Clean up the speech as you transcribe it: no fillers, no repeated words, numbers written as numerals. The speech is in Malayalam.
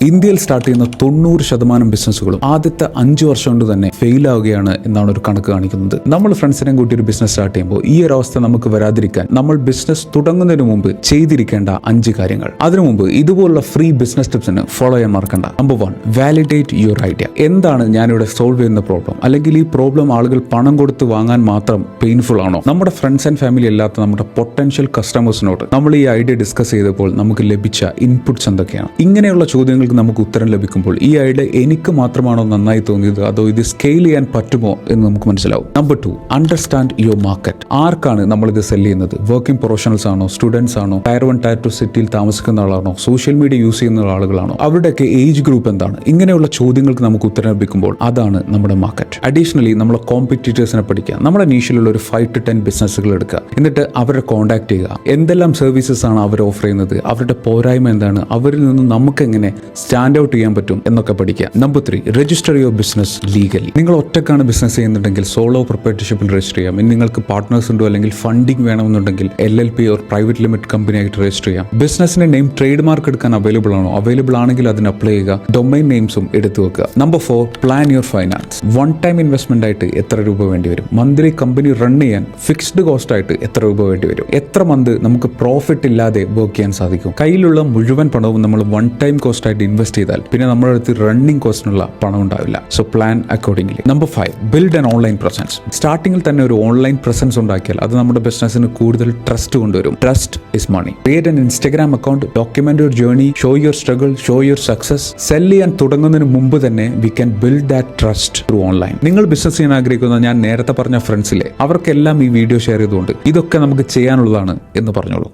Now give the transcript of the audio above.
ഇന്ത്യയിൽ സ്റ്റാർട്ട് ചെയ്യുന്ന 90% ബിസിനസ്സുകളും ആദ്യത്തെ 5 വർഷം കൊണ്ട് തന്നെ ഫെയിൽ ആവുകയാണ് എന്നാണ് ഒരു കണക്ക് കാണിക്കുന്നത്. നമ്മൾ ഫ്രണ്ട്സിനെ കൂട്ടി ഒരു ബിസിനസ് സ്റ്റാർട്ട് ചെയ്യുമ്പോൾ ഈ ഒരു അവസ്ഥ നമുക്ക് വരാതിരിക്കാൻ നമ്മൾ ബിസിനസ് തുടങ്ങുന്നതിന് മുമ്പ് ചെയ്തിരിക്കേണ്ട 5 കാര്യങ്ങൾ. അതിനു മുമ്പ് ഇതുപോലുള്ള ഫ്രീ ബിസിനസ് ടിപ്സിന് ഫോളോ ചെയ്യാൻ മറക്കണ്ട. Number 1, validate your idea. എന്താണ് ഞാനിവിടെ സോൾവ് ചെയ്യുന്ന പ്രോബ്ലം, അല്ലെങ്കിൽ ഈ പ്രോബ്ലം ആളുകൾ പണം കൊടുത്ത് വാങ്ങാൻ മാത്രം പെയിൻഫുൾ ആണോ? നമ്മുടെ ഫ്രണ്ട്സ് ആൻഡ് ഫാമിലി അല്ലാത്ത നമ്മുടെ പൊട്ടൻഷ്യൽ കസ്റ്റമേഴ്സിനോട് നമ്മൾ ഈ ഐഡിയ ഡിസ്കസ് ചെയ്തപ്പോൾ നമുക്ക് ലഭിച്ച ഇൻപുട്സ് എന്തൊക്കെയാണ്? ഇങ്ങനെയുള്ള ചോദ്യങ്ങൾക്ക് നമുക്ക് ഉത്തരം ലഭിക്കുമ്പോൾ ഈ ഐഡിയ എനിക്ക് മാത്രമാണോ നന്നായി തോന്നിയത്, അതോ ഇത് സ്കെയിൽ ചെയ്യാൻ പറ്റുമോ എന്ന് നമുക്ക് മനസ്സിലാവും. Number 2, understand your market. ആർക്കാണ് നമ്മളിത് സെല് ചെയ്യുന്നത്? വർക്കിംഗ് പ്രൊഫഷണൽസ് ആണോ, സ്റ്റുഡൻസ് ആണോ, ടയർ 1 ടയർ 2 സിറ്റിയിൽ താമസിക്കുന്ന ആളാണോ, സോഷ്യൽ മീഡിയ യൂസ് ചെയ്യുന്ന ആളുകളാണോ, അവരുടെയൊക്കെ ഏജ് ഗ്രൂപ്പ് എന്താണ്? ഇങ്ങനെയുള്ള ചോദ്യങ്ങൾക്ക് നമുക്ക് ഉത്തരം ലഭിക്കുമ്പോൾ അതാണ് നമ്മുടെ മാർക്കറ്റ്. അഡീഷണലി നമ്മളെ കോമ്പറ്റീറ്റേഴ്സിനെ പഠിക്കുക. നമ്മുടെ നീഷിലുള്ള ഒരു 5 to 10 ബിസിനസ്സുകൾ എടുക്കുക. എന്നിട്ട് അവരെ കോൺടാക്ട് ചെയ്യുക. എന്തെല്ലാം സർവീസസ് ആണ് അവർ ഓഫർ ചെയ്യുന്നത്, അവരുടെ പോരായ്മ എന്താണ്, അവരിൽ നിന്ന് നമുക്ക് എങ്ങനെ സ്റ്റാൻഡ് ഔട്ട് ചെയ്യാൻ പറ്റും എന്നൊക്കെ പഠിക്കുക. Number 3, register your business legally. നിങ്ങൾ ഒറ്റക്കാണ് ബിസിനസ് ചെയ്യുന്നുണ്ടെങ്കിൽ സോളോ പ്രൊപ്രൈറ്റർഷിപ്പിൽ രജിസ്റ്റർ ചെയ്യാം. ഇനി നിങ്ങൾക്ക് പാർട്ട്നേഴ്സ് ഉണ്ടോ അല്ലെങ്കിൽ ഫണ്ടിങ് വേണമെന്നുണ്ടെങ്കിൽ LLP or private limited company ആയിട്ട് രജിസ്റ്റർ ചെയ്യാം. ബിസിനസിന്റെ നെയിം ട്രേഡ് മാർക്ക് എടുക്കാൻ അവൈലബിൾ ആണോ? അവൈലബിൾ ആണെങ്കിൽ അതിന് അപ്ലൈ ചെയ്യുക. ഡൊമൈൻ നെയിംസും എടുത്തു വെക്കുക. Number 4, plan your finance. One time investment ആയിട്ട് എത്ര രൂപ വേണ്ടി വരും? മന്ത്ലി കമ്പനി റൺ ചെയ്യാൻ ഫിക്സ്ഡ് കോസ്റ്റ് ആയിട്ട് എത്ര രൂപ വേണ്ടി വരും? എത്ര മന്ത് നമുക്ക് പ്രോഫിറ്റ് ഇല്ലാതെ വർക്ക് ചെയ്യാൻ സാധിക്കും? കയ്യിലുള്ള മുഴുവൻ പണവും നമ്മൾ വൺ ടൈം കോസ്റ്റ് ആയിട്ട് ഇൻവെസ്റ്റ് ചെയ്താൽ പിന്നെ നമ്മുടെ അടുത്ത് റണ്ണിംഗ് കോസ്റ്റിനുള്ള പണം ഉണ്ടാവില്ല. So plan accordingly. Number 5, build an online presence. സ്റ്റാർട്ടിംഗിൽ തന്നെ ഒരു ഓൺലൈൻ പ്രസൻസ് ഉണ്ടാക്കിയാൽ അത് നമ്മുടെ ബിസിനസ്സിന് കൂടുതൽ ട്രസ്റ്റ് കൊണ്ടുവരും. Trust is money. Create an Instagram account, document your journey, show your struggle, show your success. Sell ചെയ്യാൻ തുടങ്ങുന്നതിന് മുമ്പ് തന്നെ we can build that trust through online. നിങ്ങൾ ബിസിനസ് ചെയ്യാൻ ആഗ്രഹിക്കുന്ന ഞാൻ നേരത്തെ പറഞ്ഞ ഫ്രണ്ട്സിലെ അവർക്കെല്ലാം ഈ വീഡിയോ ഷെയർ ചെയ്തുകൊണ്ട് ഇതൊക്കെ നമുക്ക് ചെയ്യാനുള്ളതാണ് എന്ന് പറഞ്ഞോളൂ.